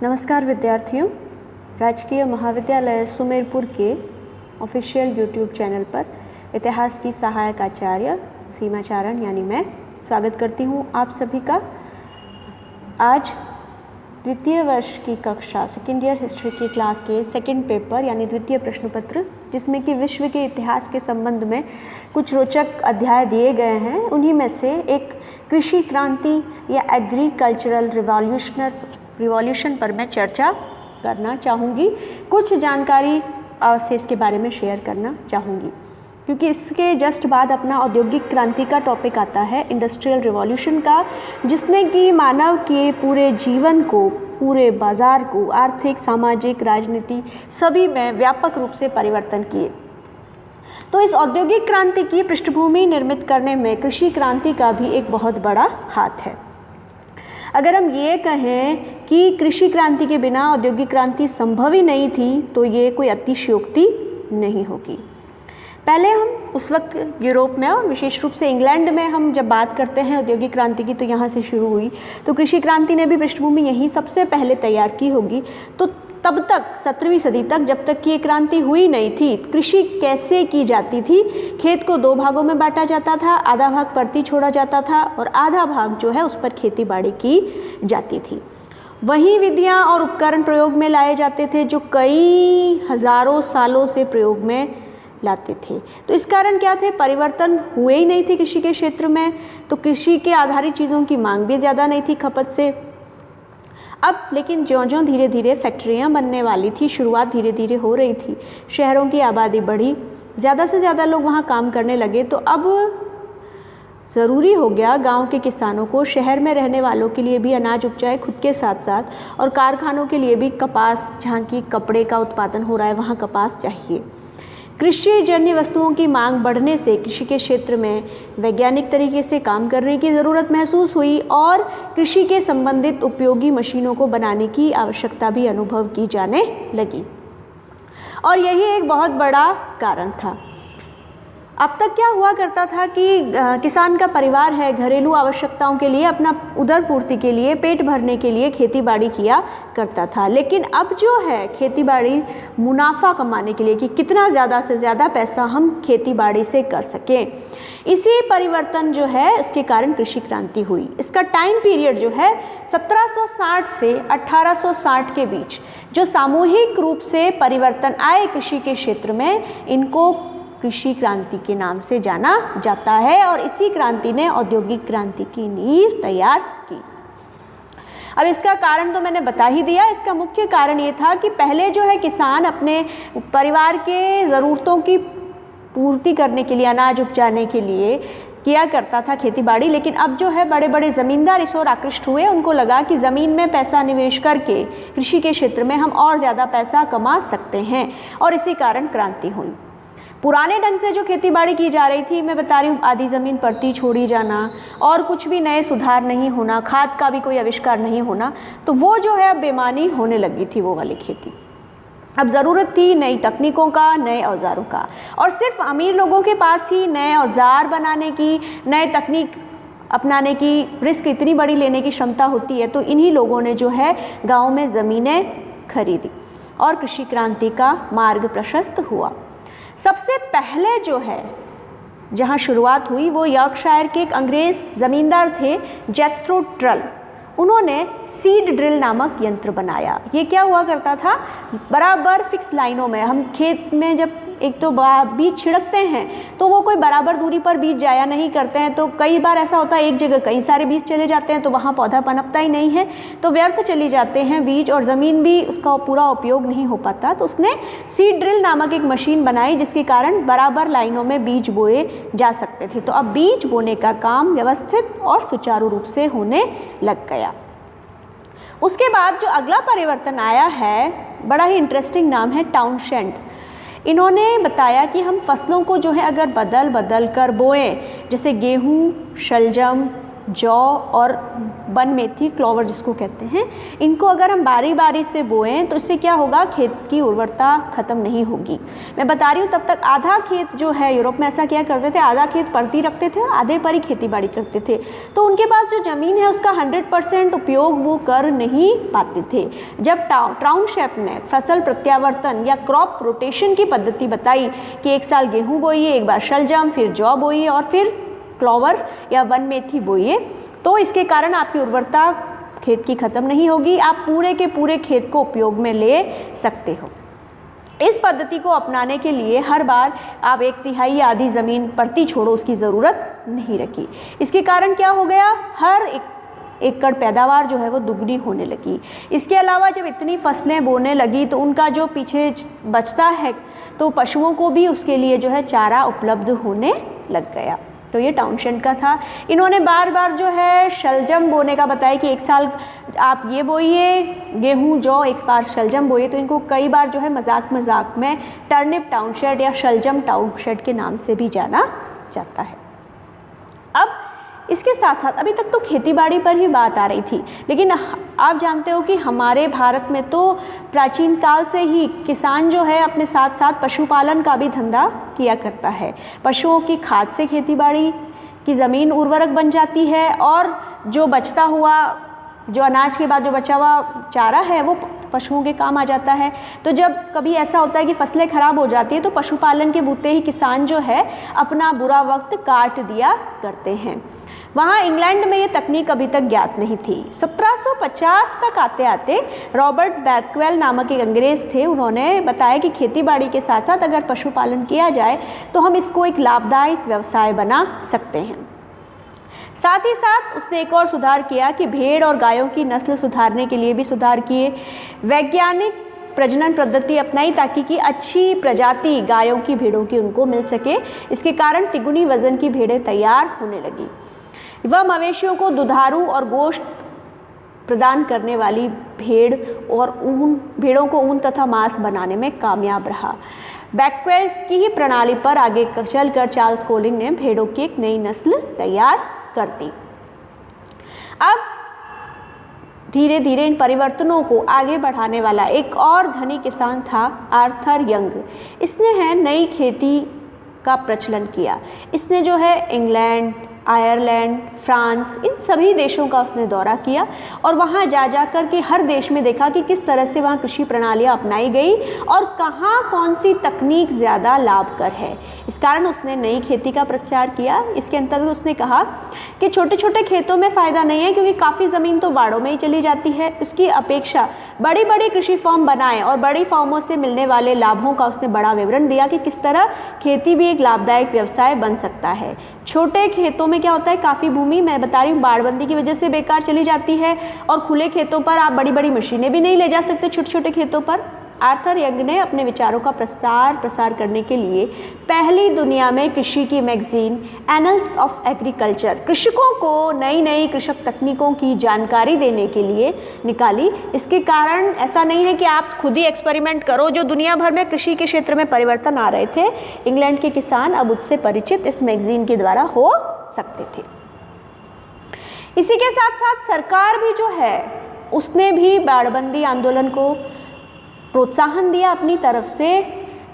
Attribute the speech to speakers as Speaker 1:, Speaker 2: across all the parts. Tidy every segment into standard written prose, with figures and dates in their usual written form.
Speaker 1: नमस्कार विद्यार्थियों, राजकीय महाविद्यालय सुमेरपुर के ऑफिशियल यूट्यूब चैनल पर इतिहास की सहायक आचार्य सीमा चारण यानी मैं स्वागत करती हूँ आप सभी का। आज द्वितीय वर्ष की कक्षा सेकेंड ईयर हिस्ट्री की क्लास के सेकंड पेपर यानी द्वितीय प्रश्न पत्र, जिसमें कि विश्व के इतिहास के संबंध में कुछ रोचक अध्याय दिए गए हैं, उन्हीं में से एक कृषि क्रांति या एग्रीकल्चरल रिवॉल्यूशन पर मैं चर्चा करना चाहूँगी। कुछ जानकारी आपसे इसके बारे में शेयर करना चाहूँगी, क्योंकि इसके जस्ट बाद अपना औद्योगिक क्रांति का टॉपिक आता है, इंडस्ट्रियल रिवॉल्यूशन का, जिसने कि मानव के पूरे जीवन को, पूरे बाजार को आर्थिक, सामाजिक, राजनीति सभी में व्यापक रूप से परिवर्तन किए। तो इस औद्योगिक क्रांति की पृष्ठभूमि निर्मित करने में कृषि क्रांति का भी एक बहुत बड़ा हाथ है। अगर हम ये कहें कि कृषि क्रांति के बिना औद्योगिक क्रांति संभव ही नहीं थी, तो ये कोई अतिशयोक्ति नहीं होगी। पहले हम उस वक्त यूरोप में और विशेष रूप से इंग्लैंड में हम जब बात करते हैं औद्योगिक क्रांति की, तो यहाँ से शुरू हुई, तो कृषि क्रांति ने भी पृष्ठभूमि यहीं सबसे पहले तैयार की होगी। तो तब तक 17वीं सदी तक, जब तक कि ये क्रांति हुई नहीं थी, कृषि कैसे की जाती थी? खेत को दो भागों में बांटा जाता था, आधा भाग परती छोड़ा जाता था और आधा भाग जो है उस पर खेती बाड़ी की जाती थी। वही विधियाँ और उपकरण प्रयोग में लाए जाते थे जो कई हजारों सालों से प्रयोग में लाते थे। तो इस कारण क्या थे, परिवर्तन हुए ही नहीं थे कृषि के क्षेत्र में। तो कृषि के आधारित चीज़ों की मांग भी ज़्यादा नहीं थी खपत से। अब लेकिन ज्यों-ज्यों धीरे धीरे फैक्ट्रियाँ बनने वाली थी, शुरुआत धीरे धीरे हो रही थी, शहरों की आबादी बढ़ी, ज़्यादा से ज़्यादा लोग वहाँ काम करने लगे, तो अब ज़रूरी हो गया गांव के किसानों को शहर में रहने वालों के लिए भी अनाज उपजाए खुद के साथ साथ, और कारखानों के लिए भी कपास, जहाँ की कपड़े का उत्पादन हो रहा है वहाँ कपास चाहिए। कृषि जन्य वस्तुओं की मांग बढ़ने से कृषि के क्षेत्र में वैज्ञानिक तरीके से काम करने की ज़रूरत महसूस हुई और कृषि के संबंधित उपयोगी मशीनों को बनाने की आवश्यकता भी अनुभव की जाने लगी। और यही एक बहुत बड़ा कारण था। अब तक क्या हुआ करता था कि किसान का परिवार है, घरेलू आवश्यकताओं के लिए, अपना उदर पूर्ति के लिए, पेट भरने के लिए खेती बाड़ी किया करता था। लेकिन अब जो है खेती बाड़ी मुनाफा कमाने के लिए कि कितना ज़्यादा से ज़्यादा पैसा हम खेती बाड़ी से कर सकें, इसी परिवर्तन जो है उसके कारण कृषि क्रांति हुई। इसका टाइम पीरियड जो है 1760 से 1860 के बीच जो सामूहिक रूप से परिवर्तन आए कृषि के क्षेत्र में, इनको कृषि क्रांति के नाम से जाना जाता है। और इसी क्रांति ने औद्योगिक क्रांति की नींव तैयार की। अब इसका कारण तो मैंने बता ही दिया। इसका मुख्य कारण ये था कि पहले जो है किसान अपने परिवार के ज़रूरतों की पूर्ति करने के लिए, अनाज उपजाने के लिए किया करता था खेती बाड़ी, लेकिन अब जो है बड़े बड़े ज़मींदार इस ओर आकृष्ट हुए। उनको लगा कि ज़मीन में पैसा निवेश करके कृषि के क्षेत्र में हम और ज़्यादा पैसा कमा सकते हैं, और इसी कारण क्रांति हुई। पुराने ढंग से जो खेती बाड़ी की जा रही थी, मैं बता रही हूँ, आधी ज़मीन परती छोड़ी जाना और कुछ भी नए सुधार नहीं होना, खाद का भी कोई आविष्कार नहीं होना, तो वो जो है अब बेमानी होने लगी थी वो वाली खेती। अब ज़रूरत थी नई तकनीकों का, नए औजारों का, और सिर्फ अमीर लोगों के पास ही नए औजार बनाने की, नए तकनीक अपनाने की, रिस्क इतनी बड़ी लेने की क्षमता होती है। तो इन्हीं लोगों ने जो है गाँव में ज़मीनें खरीदी और कृषि क्रांति का मार्ग प्रशस्त हुआ। सबसे पहले जो है जहाँ शुरुआत हुई वो यॉर्कशायर के एक अंग्रेज़ ज़मींदार थे, जेथरो ट्रल। उन्होंने सीड ड्रिल नामक यंत्र बनाया। ये क्या हुआ करता था, बराबर फिक्स लाइनों में हम खेत में जब एक तो बीज छिड़कते हैं तो वो कोई बराबर दूरी पर बीज जाया नहीं करते हैं। तो कई बार ऐसा होता है एक जगह कई सारे बीज चले जाते हैं, तो वहाँ पौधा पनपता ही नहीं है, तो व्यर्थ चली जाते हैं बीज और ज़मीन भी उसका पूरा उपयोग नहीं हो पाता। तो उसने सीड ड्रिल नामक एक मशीन बनाई, जिसके कारण बराबर लाइनों में बीज बोए जा सकते थे। तो अब बीज बोने का काम व्यवस्थित और सुचारू रूप से होने लग गया। उसके बाद जो अगला परिवर्तन आया है, बड़ा ही इंटरेस्टिंग नाम है टाउनशेंड। इन्होंने बताया कि हम फसलों को जो है अगर बदल बदल कर बोएं, जैसे गेहूँ, शलजम, जौ और वन मेथी, क्लोवर जिसको कहते हैं, इनको अगर हम बारी बारी से बोएं तो इससे क्या होगा, खेत की उर्वरता खत्म नहीं होगी। मैं बता रही हूँ तब तक आधा खेत जो है, यूरोप में ऐसा क्या करते थे, आधा खेत परती रखते थे और आधे पर ही खेती बाड़ी करते थे, तो उनके पास जो ज़मीन है उसका 100% उपयोग वो कर नहीं पाते थे। जब टाउनशेप ने फसल प्रत्यावर्तन या क्रॉप रोटेशन की पद्धति बताई कि एक साल गेहूँ बोइए, एक बार शलजम, फिर जौ बोइए और फिर क्लोवर या वन मेथी बोइए, तो इसके कारण आपकी उर्वरता खेत की खत्म नहीं होगी, आप पूरे के पूरे खेत को उपयोग में ले सकते हो। इस पद्धति को अपनाने के लिए हर बार आप 1/3 या आधी ज़मीन परती छोड़ो उसकी ज़रूरत नहीं रखी। इसके कारण क्या हो गया, हर एकड़ पैदावार जो है वो दुगनी होने लगी। इसके अलावा जब इतनी फसलें बोने लगी तो उनका जो पीछे बचता है तो पशुओं को भी उसके लिए जो है चारा उपलब्ध होने लग गया। तो ये टाउनशेंड का था। इन्होंने बार बार जो है शलजम बोने का बताया कि एक साल आप ये बोइए गेहूं जौ, एक बार शलजम बोइए, तो इनको कई बार जो है मजाक में टर्निप टाउनशेड या शलजम टाउनशेड के नाम से भी जाना जाता है। अब इसके साथ साथ अभी तक तो खेतीबाड़ी पर ही बात आ रही थी, लेकिन आप जानते हो कि हमारे भारत में तो प्राचीन काल से ही किसान जो है अपने साथ साथ पशुपालन का भी धंधा किया करता है। पशुओं की खाद से खेतीबाड़ी की ज़मीन उर्वरक बन जाती है और जो बचता हुआ, जो अनाज के बाद जो बचा हुआ चारा है वो पशुओं के काम आ जाता है। तो जब कभी ऐसा होता है कि फसलें खराब हो जाती है तो पशुपालन के बूते ही किसान जो है अपना बुरा वक्त काट दिया करते हैं। वहाँ इंग्लैंड में ये तकनीक अभी तक ज्ञात नहीं थी। 1750 तक आते आते रॉबर्ट बैकवेल नामक एक अंग्रेज़ थे, उन्होंने बताया कि खेतीबाड़ी के साथ साथ अगर पशुपालन किया जाए तो हम इसको एक लाभदायक व्यवसाय बना सकते हैं। साथ ही साथ उसने एक और सुधार किया कि भेड़ और गायों की नस्ल सुधारने के लिए भी सुधार किए, वैज्ञानिक प्रजनन पद्धति अपनाई ताकि कि अच्छी प्रजाति गायों की, भेड़ों की उनको मिल सके। इसके कारण तिगुनी वजन की भेड़ें तैयार होने लगी। वह मवेशियों को दुधारू और गोश्त प्रदान करने वाली भेड़ों को ऊन तथा मांस बनाने में कामयाब रहा। बैकवेल की ही प्रणाली पर आगे चलकर चार्ल्स कोलिन ने भेड़ों की एक नई नस्ल तैयार कर दी। अब धीरे धीरे इन परिवर्तनों को आगे बढ़ाने वाला एक और धनी किसान था आर्थर यंग। इसने है नई खेती का प्रचलन किया। इसने जो है इंग्लैंड, आयरलैंड, फ्रांस, इन सभी देशों का उसने दौरा किया और वहाँ जा कर के हर देश में देखा कि किस तरह से वहाँ कृषि प्रणालियाँ अपनाई गई और कहाँ कौन सी तकनीक ज़्यादा लाभकर है। इस कारण उसने नई खेती का प्रचार किया। इसके अंतर्गत उसने कहा कि छोटे छोटे खेतों में फ़ायदा नहीं है क्योंकि काफ़ी ज़मीन तो बाड़ों में ही चली जाती है, उसकी अपेक्षा बड़ी बड़ी कृषि फॉर्म बनाएं और बड़ी फॉर्मों से मिलने वाले लाभों का उसने बड़ा विवरण दिया कि किस तरह खेती भी एक लाभदायक व्यवसाय बन सकता है। छोटे खेतों में क्या होता है, काफ़ी भूमि मैं बता रही हूँ बाड़बंदी की वजह से बेकार चली जाती है और खुले खेतों पर आप बड़ी बड़ी मशीनें भी नहीं ले जा सकते छोटे छोटे खेतों पर। आर्थर यंग ने अपने विचारों का प्रसार करने के लिए पहली दुनिया में कृषि की मैगजीन एनल्स ऑफ एग्रीकल्चर कृषकों को नई नई कृषक तकनीकों की जानकारी देने के लिए निकाली। इसके कारण ऐसा नहीं है कि आप खुद ही एक्सपेरिमेंट करो, जो दुनिया भर में कृषि के क्षेत्र में परिवर्तन आ रहे थे इंग्लैंड के किसान अब उससे परिचित इस मैगजीन के द्वारा हो सकते थे। इसी के साथ साथ सरकार भी जो है उसने भी बाड़बंदी आंदोलन को प्रोत्साहन दिया अपनी तरफ से।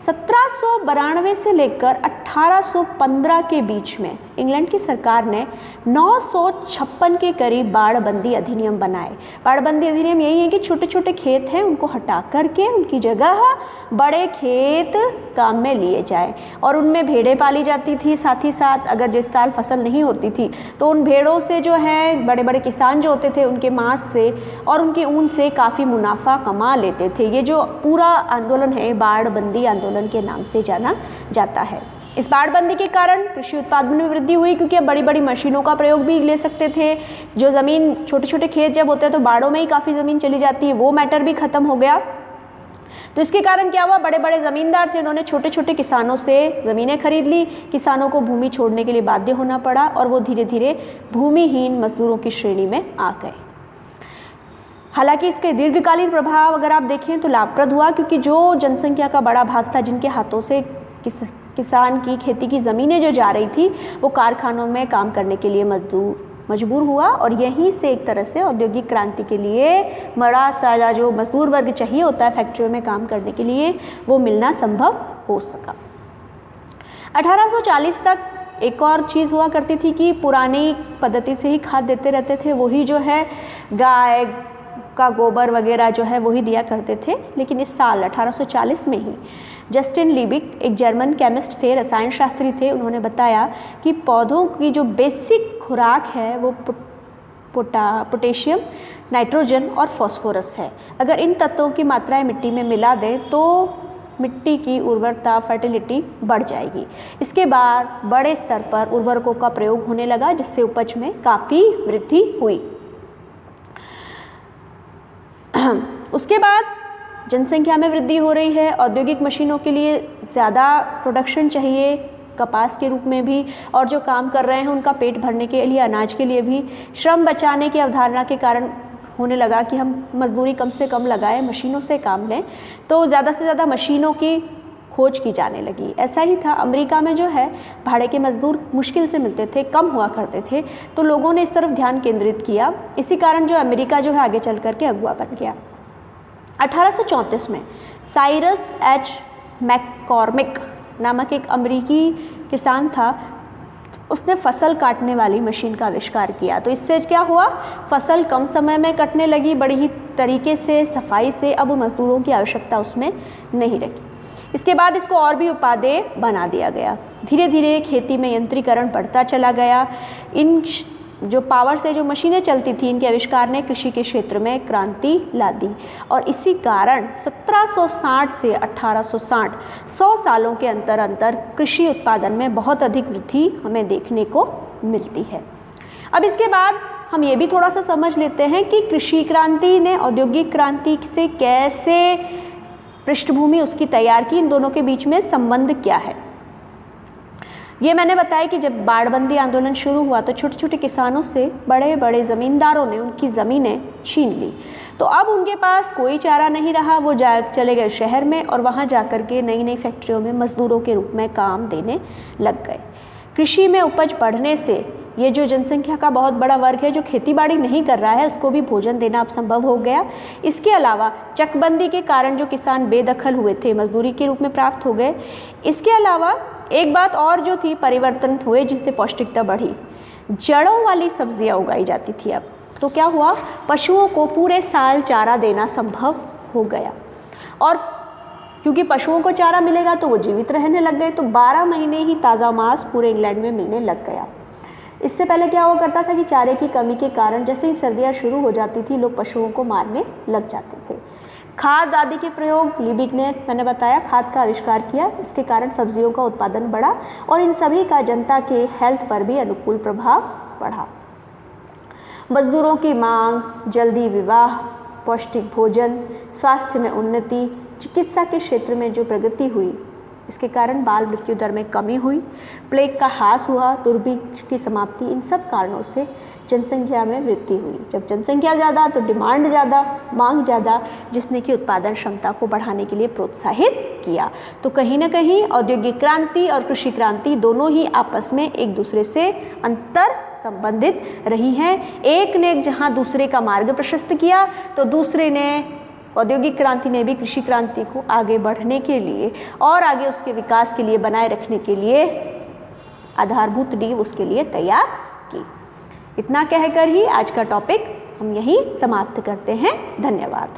Speaker 1: 1792 से लेकर 1815 के बीच में इंग्लैंड की सरकार ने 956 के करीब बाड़बंदी अधिनियम बनाए। बाड़बंदी अधिनियम यही है कि छोटे छोटे खेत हैं उनको हटा करके उनकी जगह बड़े खेत काम में लिए जाए और उनमें भेड़ें पाली जाती थी। साथ ही साथ अगर जिस साल फसल नहीं होती थी तो उन भेड़ों से जो है बड़े बड़े किसान जो होते थे उनके मांस से और उनके ऊन से काफ़ी मुनाफा कमा लेते थे। ये जो पूरा आंदोलन है बाड़बंदी आंदोलन के नाम से जाना जाता है। इस बाड़बंदी के कारण कृषि उत्पादन में वृद्धि हुई क्योंकि अब बड़ी बड़ी मशीनों का प्रयोग भी ले सकते थे। जो ज़मीन छोटे छोटे खेत जब होते हैं तो बाड़ों में ही काफ़ी ज़मीन चली जाती है, वो मैटर भी ख़त्म हो गया। तो इसके कारण क्या हुआ, बड़े बड़े ज़मींदार थे उन्होंने छोटे छोटे किसानों से ज़मीनें खरीद ली। किसानों को भूमि छोड़ने के लिए बाध्य होना पड़ा और वो धीरे धीरे भूमिहीन मजदूरों की श्रेणी में आ गए। हालांकि इसके दीर्घकालीन प्रभाव अगर आप देखें तो लाभप्रद हुआ क्योंकि जो जनसंख्या का बड़ा भाग था जिनके हाथों से किसान की खेती की ज़मीनें जो जा रही थी वो कारखानों में काम करने के लिए मजदूर मजबूर हुआ और यहीं से एक तरह से औद्योगिक क्रांति के लिए बड़ा सारा जो मजदूर वर्ग चाहिए होता है फैक्ट्रियों में काम करने के लिए, वो मिलना संभव हो सका। 1840 तक एक और चीज़ हुआ करती थी कि पुरानी पद्धति से ही खाद देते रहते थे, वही जो है गाय का गोबर वगैरह जो है वही दिया करते थे। लेकिन इस साल 1840 में ही जस्टिन लीबिक, एक जर्मन केमिस्ट थे, रसायन शास्त्री थे, उन्होंने बताया कि पौधों की जो बेसिक खुराक है वो पोटेशियम, नाइट्रोजन और फास्फोरस है। अगर इन तत्वों की मात्राएं मिट्टी में मिला दें तो मिट्टी की उर्वरता, फर्टिलिटी बढ़ जाएगी। इसके बाद बड़े स्तर पर उर्वरकों का प्रयोग होने लगा, जिससे उपज में काफ़ी वृद्धि हुई। उसके बाद जनसंख्या में वृद्धि हो रही है, औद्योगिक मशीनों के लिए ज़्यादा प्रोडक्शन चाहिए, कपास के रूप में भी, और जो काम कर रहे हैं उनका पेट भरने के लिए, अनाज के लिए भी। श्रम बचाने की अवधारणा के कारण होने लगा कि हम मजदूरी कम से कम लगाएं, मशीनों से काम लें, तो ज़्यादा से ज़्यादा मशीनों की खोज की जाने लगी। ऐसा ही था अमेरिका में, जो है भाड़े के मजदूर मुश्किल से मिलते थे, कम हुआ करते थे, तो लोगों ने इस तरफ ध्यान केंद्रित किया। इसी कारण जो अमेरिका जो है आगे चल करके अगुआ बन गया। 1834 में साइरस एच मैककॉर्मिक नामक एक अमेरिकी किसान था, उसने फसल काटने वाली मशीन का आविष्कार किया। तो इससे क्या हुआ, फसल कम समय में कटने लगी, बड़ी ही तरीके से, सफाई से। अब मजदूरों की आवश्यकता उसमें नहीं रही। इसके बाद इसको और भी उपादेय बना दिया गया। धीरे धीरे खेती में यंत्रीकरण बढ़ता चला गया। इन जो पावर से जो मशीनें चलती थी, इनके आविष्कार ने कृषि के क्षेत्र में क्रांति ला दी। और इसी कारण 1760 से 1860 100 सालों के अंतर कृषि उत्पादन में बहुत अधिक वृद्धि हमें देखने को मिलती है। अब इसके बाद हम ये भी थोड़ा सा समझ लेते हैं कि कृषि क्रांति ने औद्योगिक क्रांति से कैसे पृष्ठभूमि उसकी तैयार की, इन दोनों के बीच में संबंध क्या है। ये मैंने बताया कि जब बाड़बंदी आंदोलन शुरू हुआ तो छोटे छोटे किसानों से बड़े बड़े ज़मींदारों ने उनकी ज़मीनें छीन ली। तो अब उनके पास कोई चारा नहीं रहा, वो चले गए शहर में और वहाँ जा कर के नई नई फैक्ट्रियों में मज़दूरों के रूप में काम देने लग गए। कृषि में उपज बढ़ने से ये जो जनसंख्या का बहुत बड़ा वर्ग है जो खेती बाड़ी नहीं कर रहा है, उसको भी भोजन देना अब संभव हो गया। इसके अलावा चकबंदी के कारण जो किसान बेदखल हुए थे, मजदूरी के रूप में प्राप्त हो गए। इसके अलावा एक बात और जो थी, परिवर्तन हुए जिनसे पौष्टिकता बढ़ी। जड़ों वाली सब्जियां उगाई जाती थी अब, तो क्या हुआ, पशुओं को पूरे साल चारा देना संभव हो गया। और क्योंकि पशुओं को चारा मिलेगा तो वो जीवित रहने लग गए, तो 12 महीने ही ताज़ा मांस पूरे इंग्लैंड में मिलने लग गया। इससे पहले क्या हुआ करता था कि चारे की कमी के कारण जैसे ही सर्दियाँ शुरू हो जाती थी, लोग पशुओं को मारने लग जाते थे। खाद आदि के प्रयोग, लीबिक ने, मैंने बताया, खाद का आविष्कार किया। इसके कारण सब्जियों का उत्पादन बढ़ा और इन सभी का जनता के हेल्थ पर भी अनुकूल प्रभाव पड़ा। मजदूरों की मांग, जल्दी विवाह, पौष्टिक भोजन, स्वास्थ्य में उन्नति, चिकित्सा के क्षेत्र में जो प्रगति हुई, इसके कारण बाल मृत्यु दर में कमी हुई, प्लेग का ह्रास हुआ, दुर्भिक्ष की समाप्ति, इन सब कारणों से जनसंख्या में वृद्धि हुई। जब जनसंख्या ज़्यादा तो डिमांड ज़्यादा, मांग ज़्यादा, जिसने कि उत्पादन क्षमता को बढ़ाने के लिए प्रोत्साहित किया। तो कहीं ना कहीं औद्योगिक क्रांति और कृषि क्रांति दोनों ही आपस में एक दूसरे से अंतर संबंधित रही हैं। एक ने जहाँ दूसरे का मार्ग प्रशस्त किया, तो दूसरे ने, औद्योगिक क्रांति ने भी कृषि क्रांति को आगे बढ़ने के लिए और आगे उसके विकास के लिए, बनाए रखने के लिए आधारभूत नींव उसके लिए तैयार की। इतना कहकर ही आज का टॉपिक हम यहीं समाप्त करते हैं। धन्यवाद।